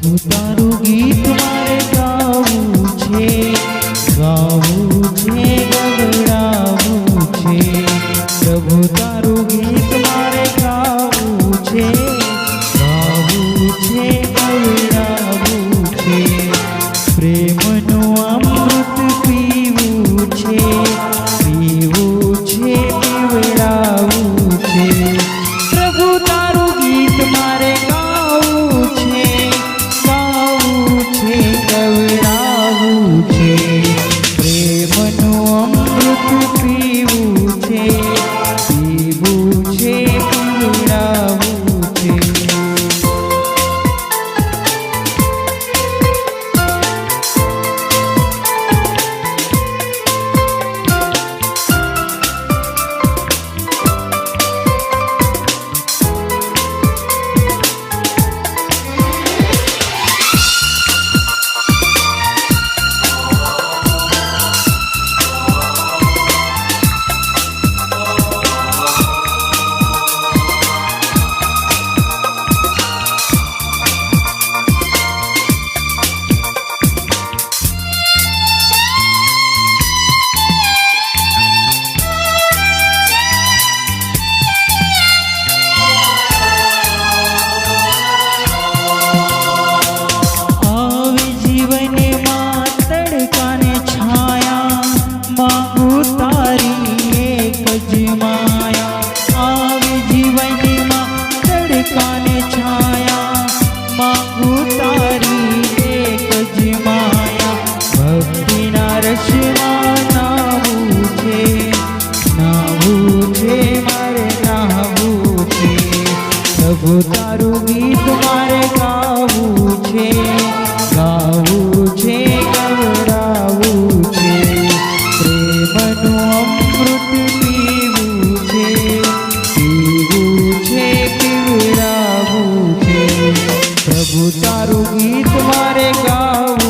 પ્રભુ તારું ગીત મારે ગાવું છે, ગાવું છે, ગવડાવું છે. પ્રભુ તારું ગીત મારે ગાવું છે, ગાવું છે, ગવડાવું છે. પ્રેમનું અમૃત પીવું છે, પીવું છે, પીવડાવું છે. પ્રભુ તારું ગીત મારે ગાવું છે, ગાવું છે, ગવડાવું છે. પ્રેમનું અમૃત પીવું છે, પીવું છે, પીવડાવું છે. પ્રભુ તારું ગીત મારે ગાવું છે, ગાવું છે, ગવડાવું છે. પ્રેમનું અમૃત પીવું છે, પીવું છે, પીવડાવું છે. પ્રભુ તારું ગીત મારે ગાવું